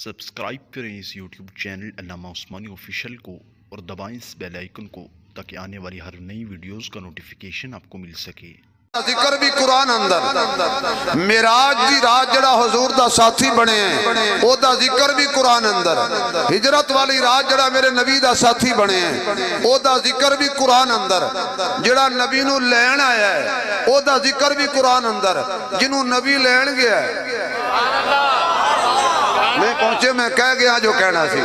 Subscribe کریں اس YouTube channel علامہ Usmani official کو اور دبائیں اس بیل آئیکن کو تاکہ آنے والی ہر نئی ویڈیوز کا نوٹیفیکیشن آپ کو مل سکے۔ ذکر بھی قرآن اندر معراج دی رات جڑا حضور دا ساتھی بنے ہیں او دا ذکر بھی قرآن اندر، ہجرت والی رات جڑا میرے نبی دا ساتھی بنے ہیں او دا ذکر بھی قرآن اندر، جڑا نبی نو لین آیا ہے او دا ذکر بھی قرآن اندر، جنہوں نبی لین گیا ہے میں پہنچے میں کہہ گیا جو کہنا سی،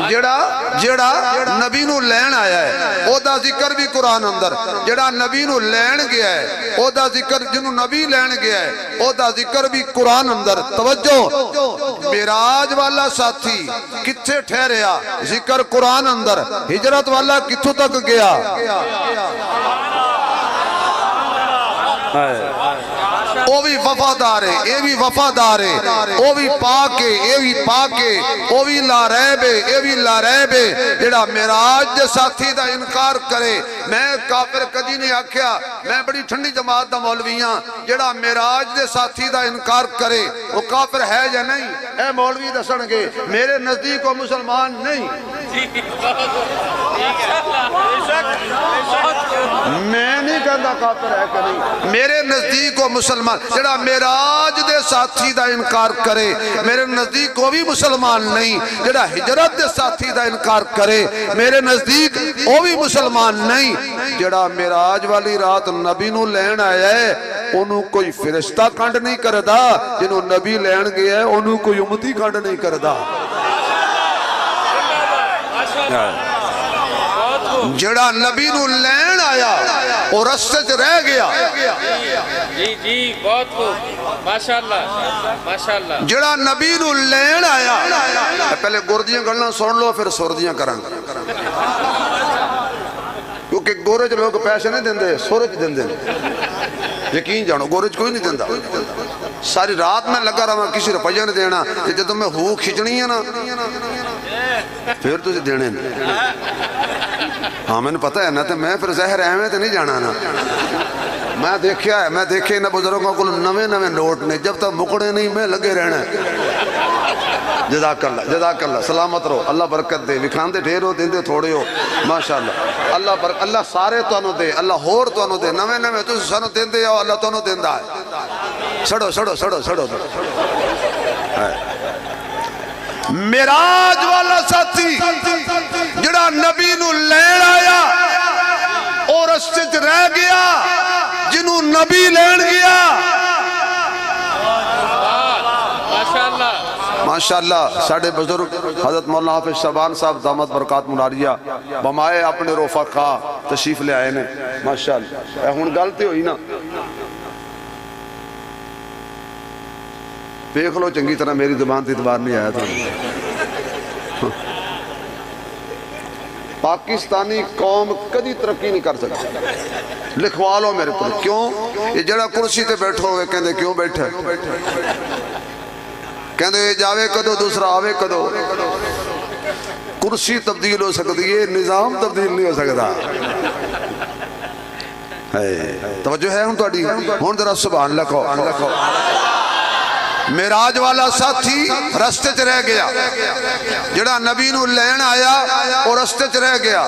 جڑا نبی نو لین آیا ہے او دا ذکر بھی قرآن اندر، جڑا نبی نو لین گیا ہے او دا ذکر، جنہوں نبی لین گیا ہے او دا ذکر بھی قرآن اندر۔ توجہ، معراج والا ساتھی کتھے ٹھہریا؟ ذکر قرآن اندر۔ ہجرت والا کتھوں تک گیا؟ او بھی وفادار ہے، اے بھی وفادار ہے، او بھی پاک ہے، اے بھی پاک ہے، او بھی لا ریب ہے، اے بھی لا ریب ہے۔ جڑا معراج دے ساتھی دا انکار کرے، میں کافر کدی نہیں آکھیا، میں بڑی ٹھنڈی جماعت دا مولویاں، جڑا معراج دے ساتھی دا انکار کرے وہ کافر ہے یا نہیں؟ اے مولوی دسن گے میرے نزدیک وہ مسلمان نہیں، میں نہیں کہتا کافر ہے کہ نہیں، میرے نزدیک وہ مسلمان، جڑا معراج دے ساتھی دا انکار کرے میرے نزدیک وہ بھی مسلمان نہیں، جڑا ہجرت دے ساتھی دا انکار کرے میرے نزدیک وہ بھی مسلمان نہیں۔ جڑا معراج والی رات نبی نو لین آیا ہے انہوں کوئی فرشتہ کنڈ نہیں کردا، جنہوں نبی لین گیا ہے انہوں کوئی امتی کنڈ نہیں کردا۔ جڑا نبی نو لین آیا اور رستے چ رہ گیا، جی بہت خوب، ماشاءاللہ ماشاءاللہ۔ جڑا نبی نو لین آیا، پہلے گردیاں گلنا سن لو پھر سردیاں کریں، کیونکہ گورج لوگ پیسے نہیں دیندے، سورج دیندے، یقین جانو گورج کوئی نہیں دیندہ۔ ساری رات میں لگا رہا ہوں کسی روپیہ نہیں دینا، جب میں ہو کھچنی ہے نا پھر تجھے دینے نہیں۔ ہاں میں نے پتہ ہے نا تو میں پھر زہر اہمیں تو نہیں جانا نا، میں دیکھیا ہے، میں دیکھے نا بزرگوں کو نوے نوٹ نے، جب تک مکڑے نہیں میں لگے رہنا ہے۔ جزاک اللہ، سلامت رہو، اللہ برکت دے، لکھان دے ڈھیر ہو دین دے تھوڑے ہو، ماشاءاللہ اللہ سارے تو انہوں دے، اللہ ہور تو انہوں دے، نوے تو سانو دین دے، اللہ تو انہوں دین دا ہے۔ سڑو معراج والا ساتھی جڑا نبی نو لین آیا اور رستے چ رہ گیا، جنہوں نبی لین گیا، ماشاءاللہ ساڑھے بزرگ حضرت مولانا حافظ شعبان صاحب دامت برکات مناریہ بمائے اپنے رفقا تشریف لے آئے نے، ماشاءاللہ اے ہون گلتے ہوئی نا، دیکھ لو چنگی طرح میری زبان تے اعتبار نہیں آیا تھا۔ پاکستانی قوم کدی ترقی نہیں کر سکتی، لکھوا لو میرے پر، کیوں؟ یہ جڑا کرسی تے بیٹھو ہوئے کہندے کیوں بیٹھے؟ کہندے یہ جاوے کدو دوسرا آوے کدو، کرسی تبدیل ہو سکتی ہے، نظام تبدیل نہیں ہو سکتا۔ توجہ ہے ہوں تو اڈی ہون ذرا سبحان لکھو۔ معراج والا ساتھی رستے چ رہ گیا، جڑا نبی نو لین آیا اور رستے چ رہ گیا،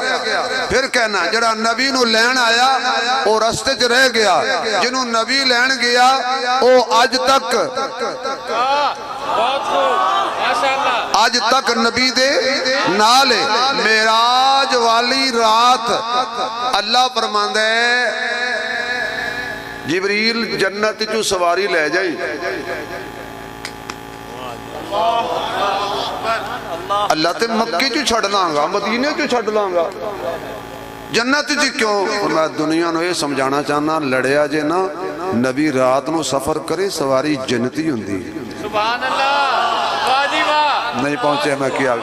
پھر کہنا جڑا نبی نو لین آیا اور رستے چ رہ گیا، جنہوں نبی لین گیا او آج تک نبی دے نالے۔ معراج والی رات اللہ فرماندہ ہے جبریل جنت چو سواری لے جائی، اللہ تے مکے چو چھڑ لانگا، مدینے چو چھڑ لانگا، جنت جی کیوں؟ میں دنیا نو یہ سمجھانا چاہنا لڑیا جے نا نبی رات نو سفر کرے سواری جنتی ہوندی، سبحان اللہ، واجبہ نہیں پہنچے میں کیا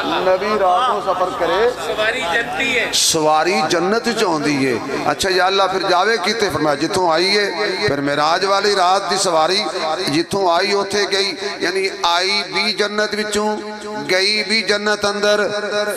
نبی راتوں سفر کرے سواری جنتی ہے، سواری جنت چاہتی ہے. اچھا یا اللہ پھر جاوے کیتے؟ فرمایا جتوں آئی ہے. پھر معراج والی رات دی سواری جتوں آئی اوتھے گئی، یعنی آئی بھی جنت وچوں گئی بھی جنت اندر.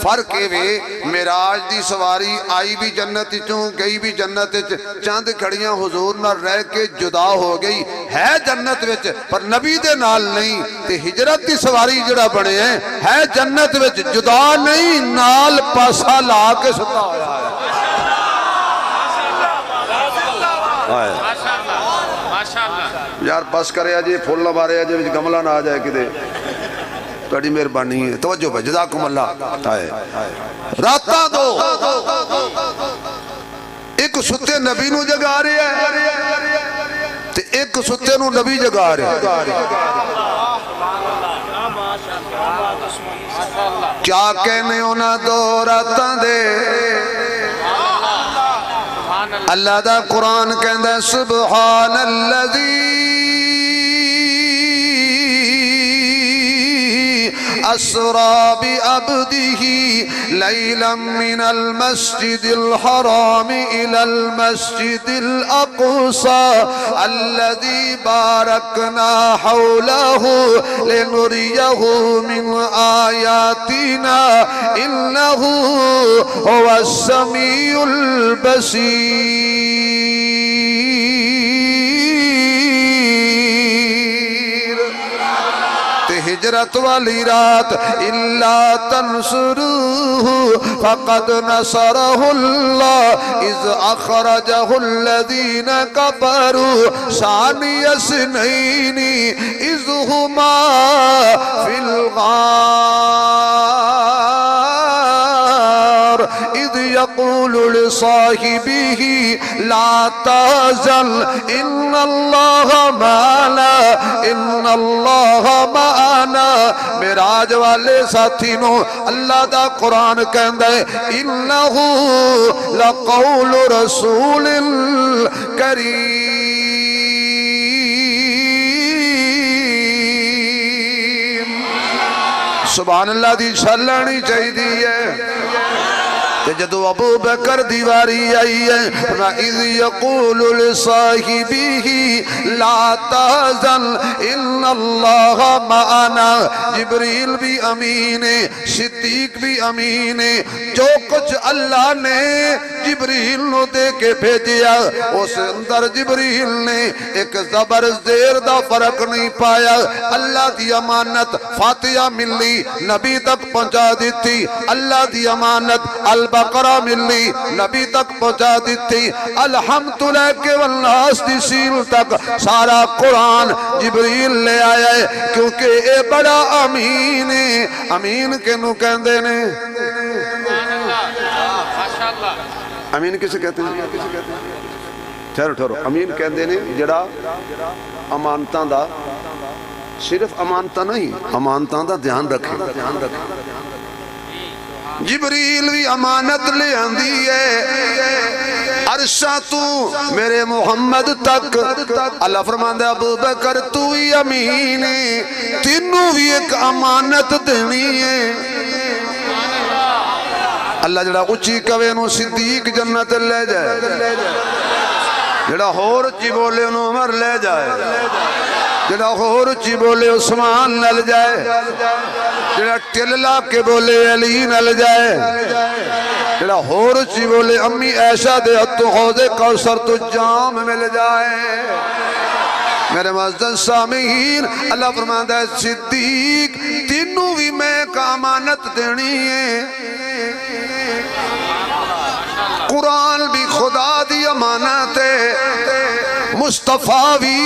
فرق اے وے معراج دی سواری آئی بھی جنت وچوں گئی بھی جنت وچ، چند کھڑیاں حضور نال رہ کے جدا ہو گئی ہے جنت وچ پر نبی دے نال نہیں. تے ہجرت دی سواری جڑا بنے ہے جنت وچ جدا نہیں، نال پاسا لا کے ستا ہویا ہے. ماشاءاللہ یار بس کرے جی، پھول نہ مارے جی، وچ گملہ نہ آ جائے کدے. تہاڈی مہربانی ہے. توجہ بھائی، جزاکم اللہ. راتاں دو ایک ستے نبی نو جگا رہے ہیں تے ایک ستے نو نبی جگا رہے ہیں. کیا کہنے ہونا دو راتاں دے. اللہ دا قرآن کہندہ ہے سبحان الذی اسرا بعبدہ لیلا من المسجد الحرام الى المسجد الاقصى الذي باركنا حوله لنريه من آياتنا انه هو السميع البصير. ہجرت والی رات الا تنصروه فقد نصره الله اذ اخرجه الذين كفروا ثاني اثنين اذ هما في الغار اذ يقول لصاحبه لا تحزن ان الله معنا ان الله معنا. معراج والے ساتھی نو اللہ دا قرآن کہندا ہے انہو لقول رسول کریم. سبحان اللہ دی چھلانی چاہیے ہے. جدو ابو بکر دیواری آئی ہے اذ یقول لصاحبہ لا تحزن ان اللہ معنا. جبریل بھی امین ہے، صدیق بھی امین ہے. جو کچھ اللہ نے جبریل نو دے کے بھیجیا اس اندر جبریل نے ایک زبر زیر دا فرق نہیں پایا. اللہ دی امانت فاتحہ ملی نبی تک پہنچا دیتی. اللہ دی امانت البقرہ ملی نبی تک پہنچا دیتی. الحمدللہ کے والناس دی سیل تک سارا قرآن جبریل لے آیا ہے کیونکہ اے بڑا امین ہے. امین کے نو کہندے نے امین کسے کہتے ہیں؟ ٹھہرو امین کہندے نے جڑا امانتاں دا صرف امانتاں نہیں امانتاں دا دھیان رکھے. جبریل بھی امانت لے آندی ہے عرشہ تو میرے محمد تک. اللہ فرماندہ ابو بکر تو ہی امین ہے، تینوں بھی ایک امانت دینی ہے. اللہ جڑا اچھی کوے نو صدیق جنت لے جائے، جڑا ہور اچھی بولے نو عمر لے جائے، جڑا ہور اچھی بولے عثمان نل جائے، جڑا ٹللا کے بولے علی نل جائے، جڑا ہور اچھی بولے امی عائشہ دے ہتھوں حوض کوثر تو جام مل جائے. میرے معزز سامعین اللہ فرماتا ہے صدیق تینوں بھی میں کا امانت دینی ہے. قرآن بھی خدا دی امانت ہے، مصطفیٰ بھی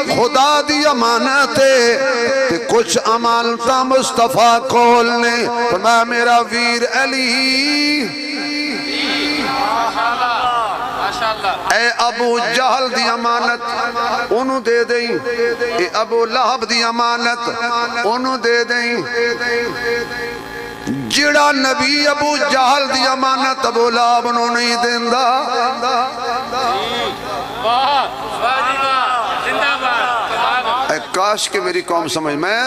خدا دی امانت ہے. کچھ امانتاں مصطفیٰ کول نے فرمایا میرا ویر علی اے ابو جہل دی امانت انہوں دے دیں، اے ابو لہب دی امانت انہوں دے دیں. جڑا نبی ابو جہل دی امانت ابو لہب انہوں نہیں دیندہ. کاش کہ میری قوم سمجھ میں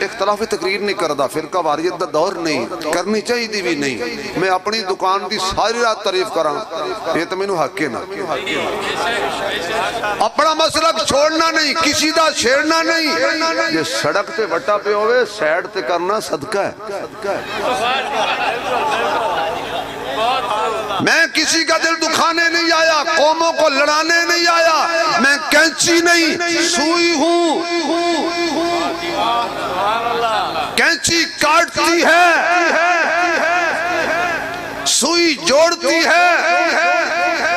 اختلاف تقریر نہیں کردا فرقہ واریت دا دور نہیں کرنی چاہیے دی بھی نہیں میں اپنی دکان دی ساری رات تعریف کراں یہ تو مینوں حق ہے نا اپنا مسلک چھوڑنا نہیں کسی دا چھیڑنا نہیں یہ سڑک تے وٹا پہ ہوئے سیڈ تے کرنا صدقہ ہے میں کسی کا دل دکھانے نہیں آیا قوموں کو لڑانے نہیں آیا میں کینچی نہیں سوئی ہوں کینچی کاٹتی ہے سوئی جوڑتی ہے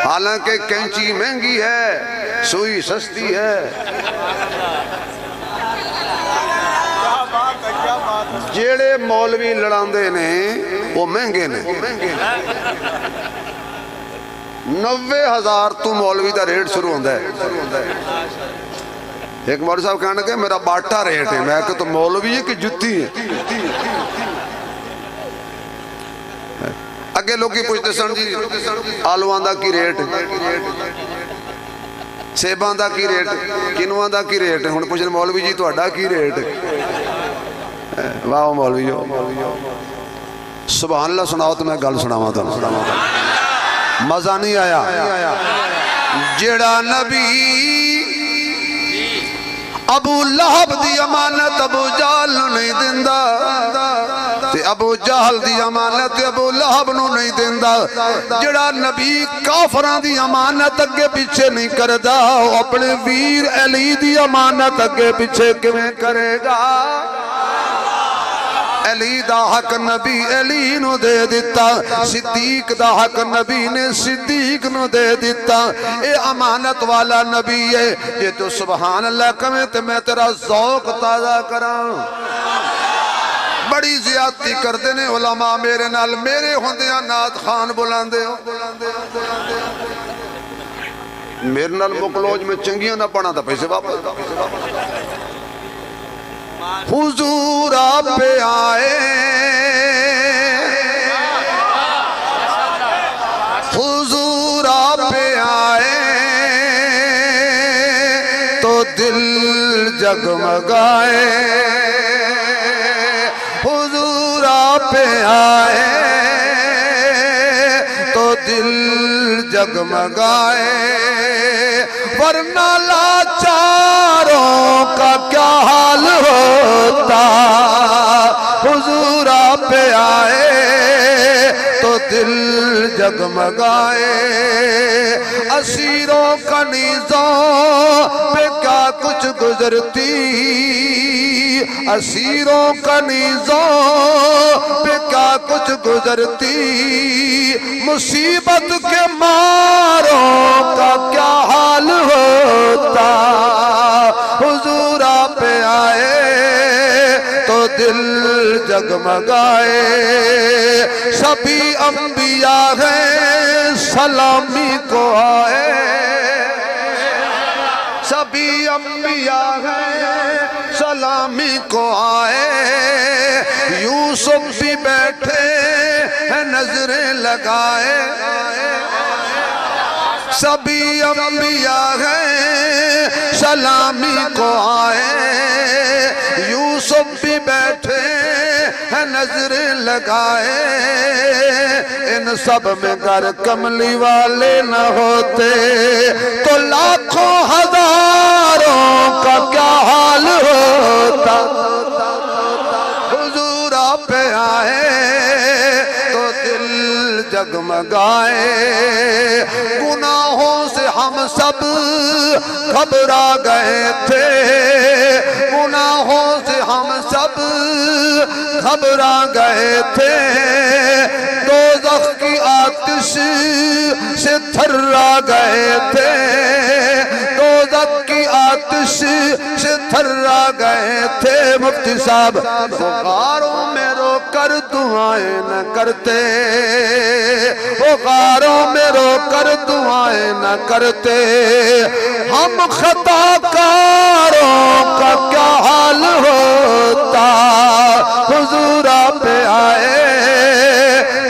حالانکہ کینچی مہنگی ہے سوئی سستی ہے جیڑے مولوی لڑاندے نے وہ مہنگے نے 90,000 تو مولوی دا ریٹ شروع ہوندہ ہے ایک مولوی صاحب کہنے کہ میرا باٹا ریٹ ہے میں کہتا تو مولوی ہے کہ جتی ہے اگے لوگی پوچھتے سن جی آلوان دا کی ریٹ سیبان دا کی ریٹ کنوان دا کی ریٹ ہن پوچھتے مولوی جی تو اڈا کی ریٹ واہ مولوی جو سبحان اللہ سناؤ تو میں گل سناواں تو مزہ نہیں آیا جڑا نبی ابو لہب دی امانت ابو جہل نو نہیں دیندا تے ابو جہل دی امانت ابو لہب نو نہیں دیندا جڑا نبی کافراں دی امانت اگے پیچھے نہیں کردا اپنے ویر علی دی امانت اگے پیچھے کیویں کرے گا علی دا حق نبی علی نو دے دیتا صدیق دا حق نبی نے صدیق نو دے دیتا اے امانت والا نبی ہے یہ تو سبحان اللہ کمیں تے میں تیرا ذوق تازہ کراں بڑی زیادتی کر دینے علماء میرے نال میرے ہوندیاں نعت خان بلاندے ہو میرے نال مکلوج میں چنگیاں نہ پڑھا تھا پیسے واپس حضور آپ پہ آئے حضور آپ پہ آئے تو دل جگمگائے حضور آپ پہ آئے تو دل جگمگائے ورنہ لاچاروں کا کیا حال ہوتا حضور آپ پہ آئے تو دل جگمگائے اسیروں کا نیزوں پہ کیا کچھ گزرتی اسیروں کا نیزوں پہ کیا کچھ گزرتی مصیبت کے ماروں کا کیا حال ہوتا حضور آپ پہ آئے تو دل جگمگائے سبھی انبیاء ہیں سلامی کو آئے سبھی انبیاء ہیں سلامی کو آئے یوسف بھی بیٹھے ہیں نظریں لگائے سبھی انبیاء ہیں سلامی کو آئے یوسف بھی بیٹھے ہیں نظریں لگائے ان سب میں گر کملی والے نہ ہوتے تو لاکھوں ہزاروں کا کیا حال ہوتا حضور آپ پہ آئے تو دل جگمگائے گناہوں سے ہم سب گھبرا گئے تھے گناہوں سے ہم سب گھبرا گئے تھے دوزخ کی آتش سے تھرا گئے تھے دوزخ کی آتش سے تھرا گئے تھے مفتی صاحب غاروں میں رو کر دعائیں نہ کرتے وہ غاروں میں رو کر دعائیں نہ کرتے ہم خطا کاروں کا کیا حال ہوتا حضور آپ پہ آئے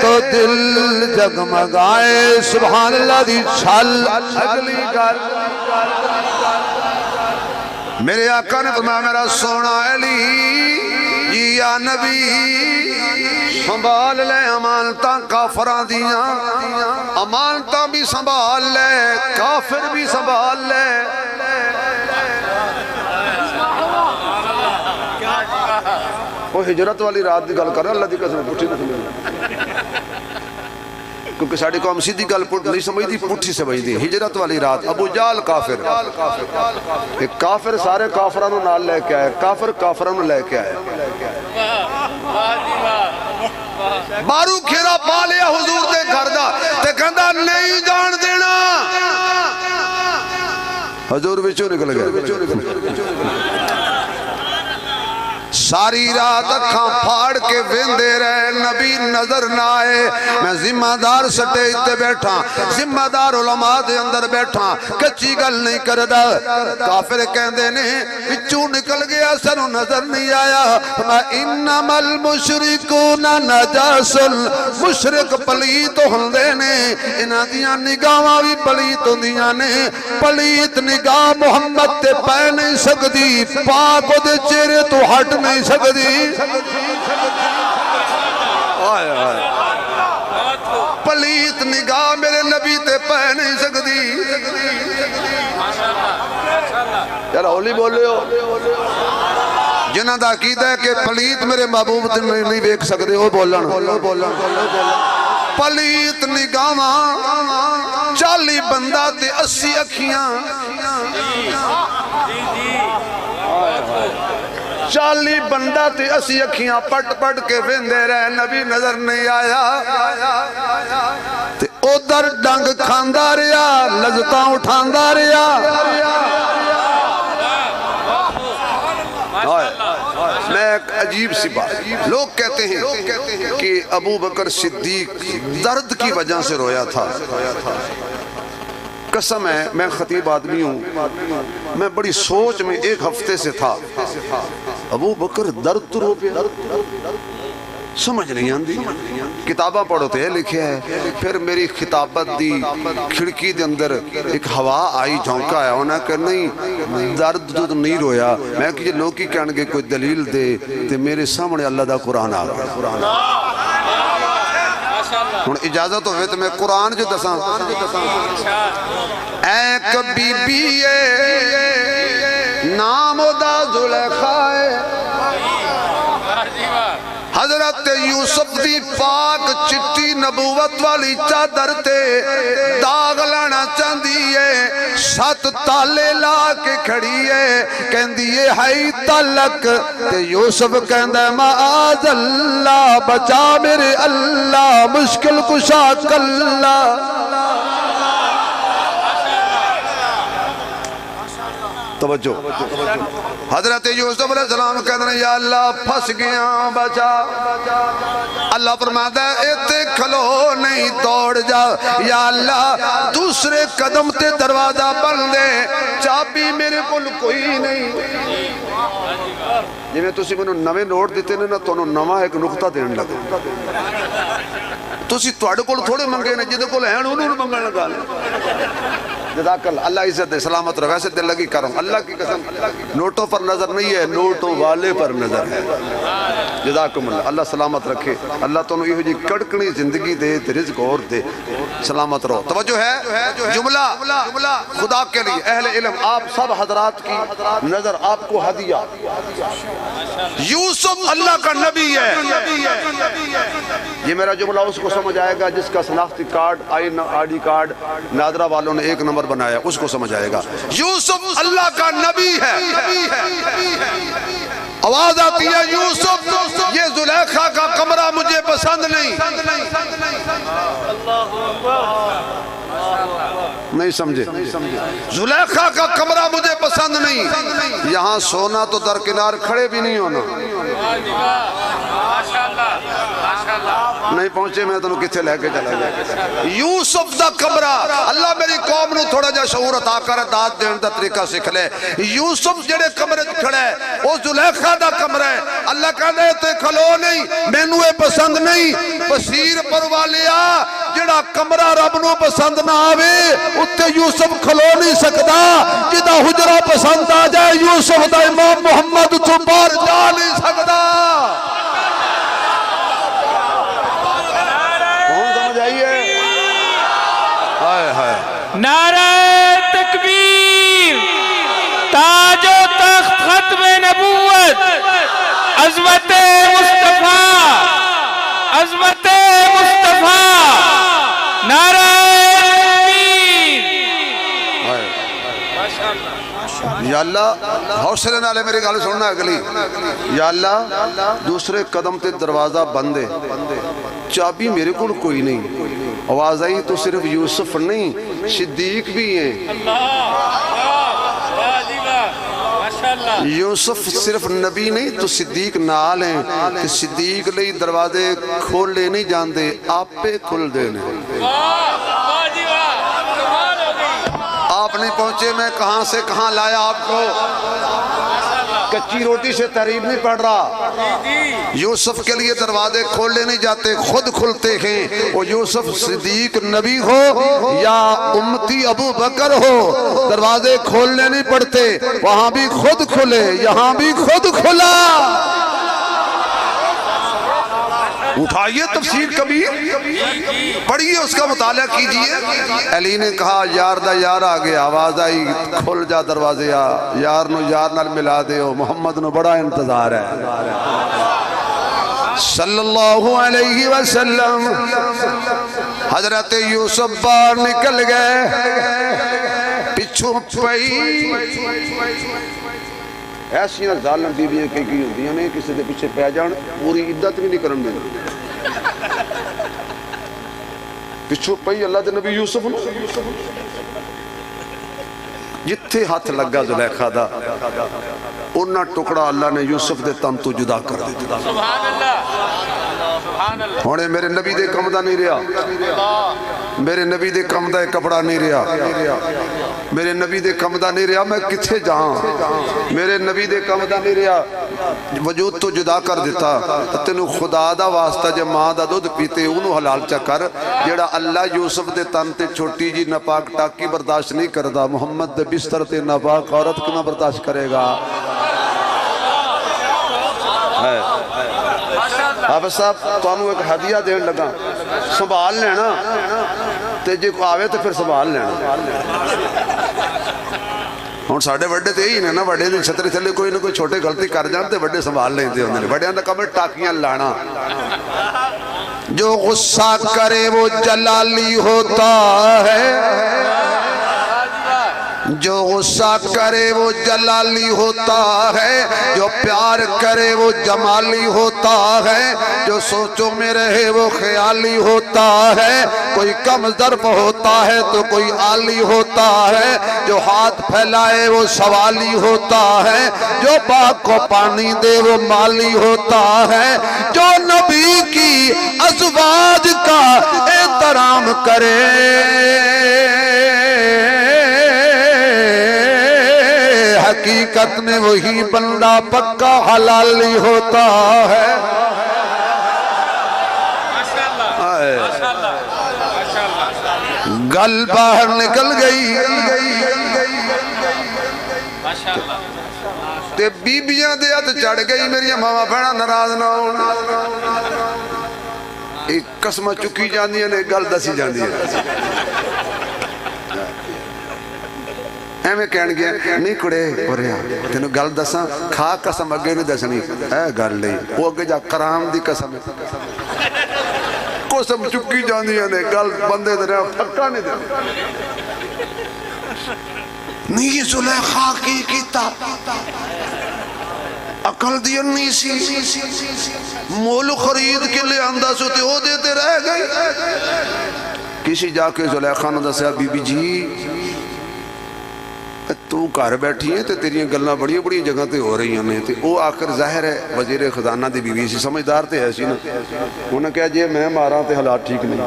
تو دل جگمگائے سبحان اللہ دی چھل اگلی گل میرے آقا نے فرمایا میرا سونا علی یا نبی سنبھال لے امانتاں کافراں دیاں، امانتاں بھی سنبھال لے کافر بھی سنبھال لے۔ وہ ہجرت والی رات دی گل کر رہا، اللہ دی قسم پٹھی نہ سمجھ، کیونکہ ساڑی قوم سیدھی گل نہیں سمجھ دی، پٹھی سمجھ دی۔ ہجرت والی رات ابو جال کافر، ایک کافر سارے کافرانوں نال لے کے آئے، کافر کافرانوں لے کے آئے، بارو کھیرا پا لیا حضور دے گھر دا تے کہندا نہیں جان دینا، حضور وچوں نکل گیا۔ ساری رات اکھاں پھاڑ کے ویندے رہے، نبی نظر نہ آئے۔ میں ذمہ دار سٹیج تے بیٹھا، ذمہ دار علماء دے اندر بیٹھا، کچی گل نہیں کردا۔ کافر کہندے نے وچوں نکل گیا، سانوں نظر نہیں آیا۔ انما المشرکون نجاس، مشرک پلیت ہوندے نے، انہاں دیاں نگاہاں وی پلیت ہوندیاں نے، پلیت نگاہ محمد تے پے نہیں سکدی، پاک دے چہرے تو ہٹ نہیں سکدی۔ پلیت نگاہ میرے نبی تے پہ نہیں سکدی۔ یار ہولی بولے ہو، جنہ دا عقیدہ ہے کہ پلیت میرے محبوب تے نہیں دیکھ سکدے، وہ بولن۔ پلیت نگاہاں 40 بندہ تے 80 اکھیاں، 40 بندہ تے 80 اکھیاں پٹ پٹ کے ویندے رہے، نبی نظر نہیں آیا۔ تے ادھر ڈنگ کھاندا رہیا، لذتاں اٹھاندا رہیا۔ میں ایک عجیب سی بات، لوگ کہتے ہیں کہ ابو بکر صدیق درد کی وجہ سے رویا تھا۔ قسم ہے میں خطیب آدمی ہوں، میں بڑی سوچ میں ایک ہفتے سے تھا، ابو بکر درد تو رو پیا، سمجھ نہیں آندی۔ کتاباں پڑھو تے لکھے ہے، پھر میری خطابت دی کھڑکی دے اندر ایک ہوا آئی، جھونکا ہے، انہاں کہ نہیں درد تو نہیں رویا۔ میں کہ لوگ کی کہنے گے کوئی دلیل دے، تے میرے سامنے اللہ دا قرآن آ گیا۔ ہن اجازت ہوئے تو میں قرآن جو دساں۔ ایک بی بی نام دا زلیخا ہے، حضرت یوسف دی پاک چٹی نبوت والی چادر تے داغ لانا چاندی ہے، 7 تالے لا کے کھڑی ہے، کہندی ہے ہائی تلک، تے یوسف کہندہ معاذ اللہ، بچا میرے اللہ، مشکل کشا کلا۔ توجہ، حضرت یوسف علیہ السلام کہتے ہیں یا اللہ پھنس گیا بچا۔ اللہ فرماتا ہے اتے کھلو نہیں دوڑ جا، یا اللہ دوسرے قدم تے دروازہ بند دے، چابی میرے کول کوئی نہیں۔ جی میں تسی منو نوے نوٹ دیتے نے نا، تو نواں ایک نقطہ دین لگا، تسی توڑے کول تھوڑے منگے نے، جدے کول ہیں انہوں نے منگنے لگا لیں۔ جزاک اللہ، اللہ عزت دے سلامت رہے، ویسے دل لگی کروں، اللہ کی قسم نوٹوں پر نظر نہیں ہے، نوٹوں والے پر نظر ہے۔ جزاکم اللہ، اللہ سلامت رکھے، اللہ تو یہ جی کڑکنی زندگی دے، رزق اور دے، سلامت رہو۔ توجہ ہے جملہ خدا کے لیے، اہل علم آپ سب حضرات کی نظر، آپ کو ہدیہ۔ یوسف اللہ کا نبی ہے، یہ میرا جملہ اس کو سمجھ آئے گا جس کا شناختی card I D card Nadira والوں نے 1 نمبر بنایا، اس کو سمجھ آئے گا۔ یوسف اللہ کا نبی ہے، آواز آتی ہے یوسف یہ زلیخا کا کمرہ مجھے پسند نہیں، نہیں سمجھے، زلیخا کا کمرہ مجھے پسند نہیں، یہاں سونا تو درکنار کھڑے بھی نہیں ہونا۔ نہیں پہنچے میں تو کتھے لے کے چلا گیا۔ یوسف دا کمرہ، اللہ میری قوم نو تھوڑا جا شعور عطا کر، داد دین دا طریقہ سکھ لے۔ یوسف جڑے کمرے کھڑے وہ زلیخا دا کمرہ ہے، اللہ اللہ کہنے تے کھلو نہیں مینوں اے پسند نہیں بصیر پروالیا جڑا کمرہ رب نو پسند نہ آوے اتے یوسف کھلو نہیں سکدا جدا حجرہ پسند آ جائے یوسف دا امام محمد تو باہر جا نہیں سکدا کون سمجھ آئیے ہائے ہائے نعرہ تکبیر تاج و تخت ختم نبوت عظمت مصطفیٰ عظمت مصطفیٰ نعرہ تکبیر یا اللہ حوصلے نالے میری گل سننا اگلی یا اللہ دوسرے قدم تے دروازہ بندے چابی میرے کو کوئی نہیں آواز آئی تو صرف یوسف نہیں صدیق بھی ہیں یوسف صرف نبی نہیں تو صدیق نال ہیں کہ صدیق لئی دروازے کھول لے نہیں جان دے آپ پہ کھل دینے آپ نہیں پہنچے میں کہاں سے کہاں لایا آپ کو کچی روٹی سے تحریر نہیں پڑھ رہا یوسف کے لیے دروازے کھولنے نہیں جاتے خود کھلتے ہیں وہ یوسف صدیق نبی ہو یا امتی ابو بکر ہو دروازے کھولنے نہیں پڑتے وہاں بھی خود کھلے یہاں بھی خود کھلا اٹھائیے تفسیر کبیر پڑھیے اس کا مطالعہ کیجئے علی نے کہا یار دا یار آگے آواز آئی کھل جا دروازے یار نو یار نال ملا دے ہو محمد نو بڑا انتظار ہے صلی اللہ علیہ وسلم حضرت یوسف باہر نکل گئے پچھو پئی ایسی ظالم بیویاں کی ہوندیاں نے کسی دے پیچھے پہ جان پوری عدت بھی نہیں کرن دے پچھو پئی اللہ دے نبی یوسف جتھے ہاتھ لگا زلیخا دا انہا ٹکڑا اللہ نے یوسف دے تن تو جدا کر دیتا سبحان اللہ سبحان اللہ ہونے میرے نبی دے کمدہ نہیں رہا میرے نبی دے کمدہ کپڑا نہیں رہا میرے نبی دے کمدہ نہیں رہا میں کتھے جہاں میرے نبی دے کمدہ نہیں رہا وجود تو جدا کر دیتا تینو خدا دا واسطہ جے ماں دا دودھ پیتے انہوں حلال چا کر جیڑا اللہ یوسف دے تن تے چھوٹی جی ناپاک ٹاکی برداشت نہیں کردا محمد دے بستر تے ناپاک عورت کنا برداشت کرے گا آپ صاحب تو ہمیں ایک ہدیہ دین لگا سنبھال لینا تے جے کو آوے تو پھر سنبھال لینا ہون ساڑھے وڈے تے ہی نا وڈے دن چھتری تھلے کوئی نہ کوئی چھوٹے غلطی کر جانتے وڈے سنبھال لیندے ہوندے نے وڈے اندر کمر ٹاکیاں لانا جو غصہ کرے وہ جلالی ہوتا ہے جو غصہ کرے وہ جلالی ہوتا ہے جو پیار کرے وہ جمالی ہوتا ہے جو سوچوں میں رہے وہ خیالی ہوتا ہے کوئی کم ظرف ہوتا ہے تو کوئی عالی ہوتا ہے جو ہاتھ پھیلائے وہ سوالی ہوتا ہے جو باغ کو پانی دے وہ مالی ہوتا ہے جو نبی کی ازواج کا احترام کرے حقیقت میں وہی بندہ پکا حلالی ہوتا ہے گل باہر نکل گئی تے بیبیاں دے ہتھ چڑھ گئی میری ماما بہنا ناراض نہ ہونا ایک قسم چکی جاندیاں نے گل دسی جاندیاں ایمیں کہن گیا نہیں کڑے پریا تینوں گل دساں کھا قسم اگے نہیں دسنی اے گل نہیں وہ اگے جا کرام دی قسم قسم چکی جاندی ہے گل بندے دے رہا پھکا نہیں دے نہیں زلیخا کی کیتا عقل دی نہیں سی مول خرید کے لئے اندہ سوتے ہو دیتے رہ گئی کسی جا کے زلیخا نے دسیا بی بی جی تو گھر بیٹھی ہے تے تیری گلنا بڑی بڑی جگہ تے ہو رہی ہیں تے او آخر ظاہر ہے وزیر خزانہ دی بیوی سی سمجھدار تے ایسی نا انہوں نے کہا جی میں مارا تے حالات ٹھیک نہیں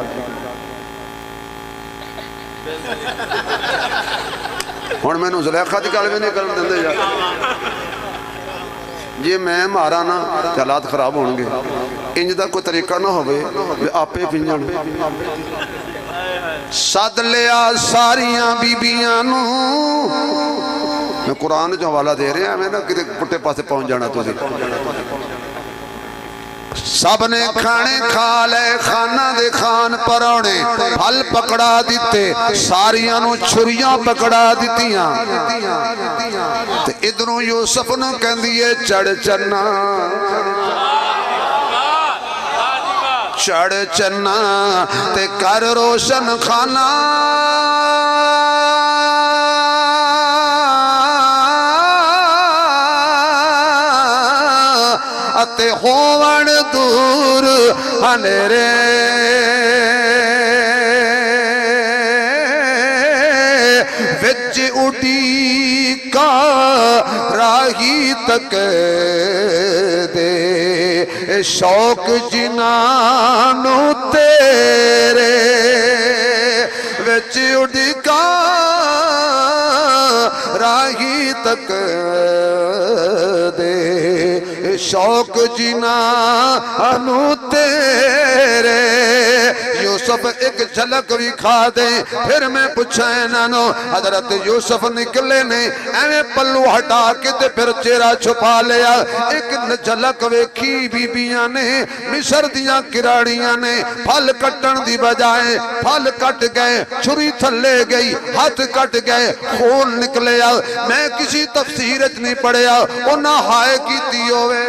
ہن مینوں زلیخا دی گل وی نہیں کرن دیندے جا جی میں مارا نا حالات خراب ہون گے انج دا کوئی طریقہ نہ ہوئے آپے پنجن سد لیا ساریاں بیبیاں نو میں قرآن جو حوالہ دے رہے ہیں میں نا کتے پٹے پاسے پہنچ جانا تو دی سب نے کھانے کھا لے خانہ دے خان پرونے پھل پکڑا دیتے ساریاں نو چھریاں پکڑا دیتیاں تے ادھروں یوسف نو کہن دیئے چڑھ چنا چڑھ چنا تے کر روشن خانہ تے ہوون دور ہنرے وچ اٹھی کا راہی تک دے شوق جنانو تیرے وچ اٹھی کا راہی تک دے شوق جنانو تیرے یوسف ایک جھلک بھی کھا دے پھر میں پوچھیں نانو حضرت یوسف نکلے نے ایویں پلو ہٹا کے تے پھر چہرہ چھپا لیا ایک جھلک ویکھی بیبیاں نے مصر دیاں کراڑیاں نے پھل کٹن دی بجائے پھل کٹ گئے چھری تھلے گئی ہاتھ کٹ گئے خون نکلیا میں کسی تفسیرت نہیں پڑھیا انہاں ہائے کی دیوے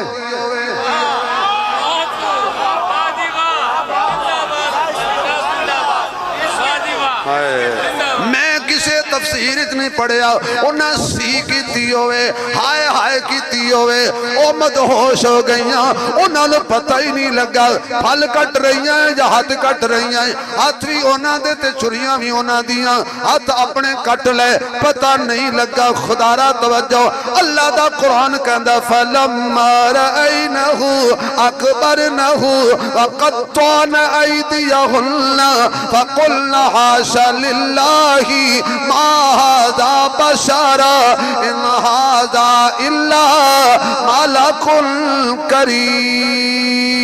میں کسے تفسیر اتنی پڑھیا انہاں سی کیتی ہوئے ہائے ہائے کیتی ہوئے او مدہوش ہو گئیاں انہاں نے پتہ ہی نہیں لگا پھل کٹ رہی ہیں یا ہاتھ کٹ رہی ہیں ہاتھ بھی انہاں دے تے چھریاں بھی انہاں دیاں ہاتھ اپنے کٹ لے پتہ نہیں لگا خدا را توجہ اللہ دا قرآن کہندا فَلَمَّا رَأَيْنَهُ أَكْبَرْنَهُ وَقَطَّعْنَ أَيْدِيَهُنَّ فَقُلْنَ حَاشَ لِلَّهِ مَا هَذَا بَشَرٌ إِنْ هَذَا إِلَّا مَلَكٌ كَرِيمٌ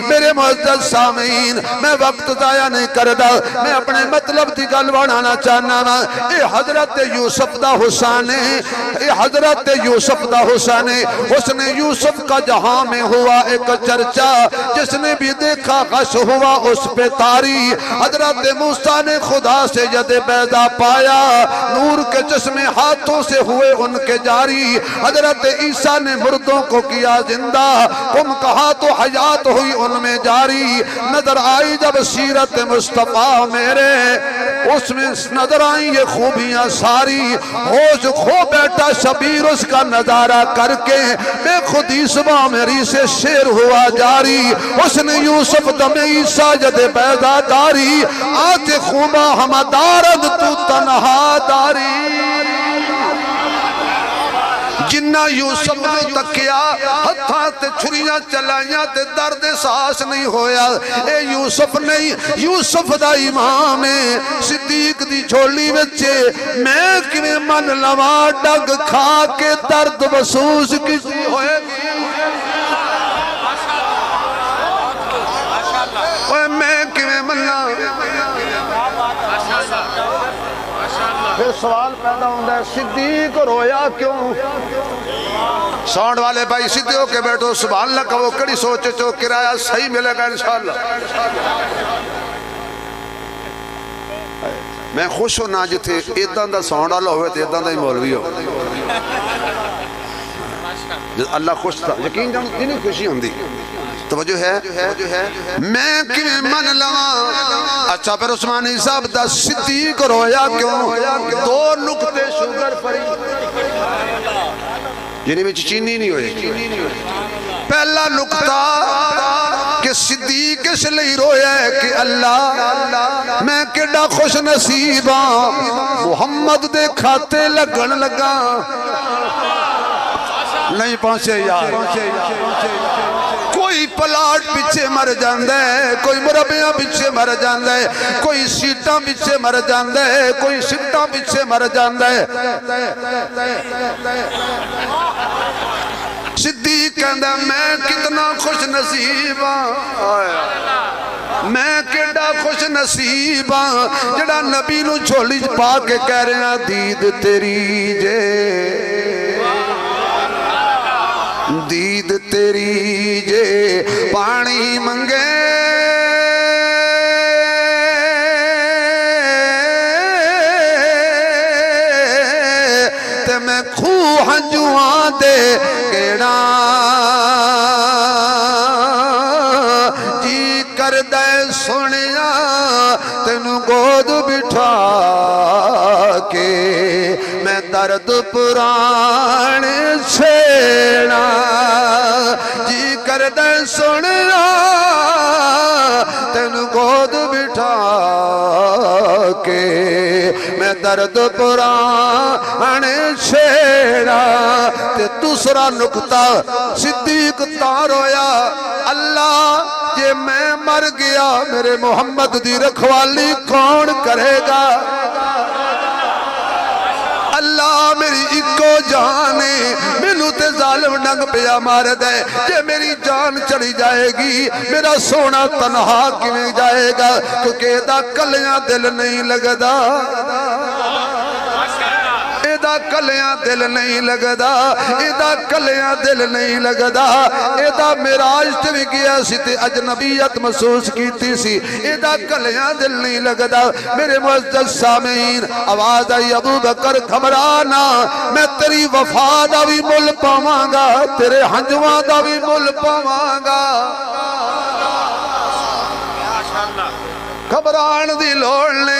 میرے معزز سامعین میں وقت ضائع نہیں کردا میں اپنے مطلب دی گل بنانا چاہنا وا اے حضرت یوسف دا حسین اے حضرت یوسف دا حسین حسن یوسف کا جہاں میں ہوا ایک چرچا جس نے بھی دیکھا غش ہوا اس پہ تاری حضرت موسیٰ نے خدا سے ید بیضا پایا نور کے چشمے ہاتھوں سے ہوئے ان کے جاری حضرت عیسیٰ نے مردوں کو کیا زندہ تم کہا تو حیات ہوئی ان میں جاری نظر آئی جب سیرت مصطفیٰ میرے اس میں نظر آئی یہ خوبیاں ساری ہوش کھو بیٹا شبیر اس کا نظارہ کر کے بے خودی صبح میری سے شیر ہوا جاری اس نے یوسف دم عیسیٰ جد بیضا داری آتے خوبا ہم دارد تو تنہا داری جنہ یوسف نے تکیا ہتھاں تے چھریاں چلائیاں تے درد ساس نہیں ہویا اے یوسف نہیں یوسف دا امام ہے صدیق دی جھولی وچے میں کیویں من لواں ڈگ کھا کے درد محسوس کسی ہوئے گی اوے میں کیویں من پھر سوال پیدا ہوندہ ہے صدیق رویا کیوں ساؤنڈ والے بھائی صدیق ہو کے بیٹھو سبحان اللہ کا وہ کڑی سوچے چو کرایہ صحیح ملے گا انشاءاللہ میں خوش ہونا جتھے ایدان دا ساؤنڈ والا ہوئے تھے ایدان دا ہی مولوی ہو اللہ خوش تھا یقین جنہیں خوشی ہوندی توجہ ہے میں کیویں من لواں اچھا پھر عثمانی صاحب دا صدیق رویا کیوں دو نکتے شوگر فری جنہیں میں چینی نہیں ہوئے پہلا نکتہ کہ صدیق اس لئے رویا ہے کہ اللہ میں کیڑا خوش نصیباں محمد دے کھاتے لگن لگا نہیں پہنچے یار کوئی پلاٹ پیچھے مر جاندے کوئی مربیاں پیچھے مر جاندے کوئی سیٹاں پیچھے مر جاندے کوئی سٹاں پیچھے مر جاندے صدیق کہندا میں کتنا خوش نصیب ہاں میں کیڑا خوش نصیب ہاں جڑا نبی نو جھولی پا کے کہہ رہے ہیں دید تیری جے دید تیری جے پانی منگے تے میں خوہ ہنجوان دے کیڑا جی کر دے سنیا تینو گود بٹھا کے میں درد پران چھیڑا جی کر دے سنیا تینو گود بٹھا کے میں درد پران چھیڑا تے دوسرا نکتہ صدیق تار ہویا اللہ یہ میں مر گیا میرے محمد دی رکھوالی کون کرے گا اللہ میری ایکو جانے مینوں تے ظالم ڈنگ پیا مار دے جے میری جان چلی جائے گی میرا سونا تنہا کیویں جائے گا کیونکہ دا کلیاں دل نہیں لگدا ایدہ کلیاں دل نہیں لگدا ایدہ کلیاں دل نہیں لگدا ایدہ میراج تے بھی گیا سی تے اجنبیت محسوس کیتی سی ایدہ کلیاں دل نہیں لگدا میرے معزز سامعین آواز آئی ابو بکر گھبرانا میں تیری وفا دا بھی مل پاواں گا تیرے ہنجواں دا بھی مل پاواں گا گھبران دی لوڑ نے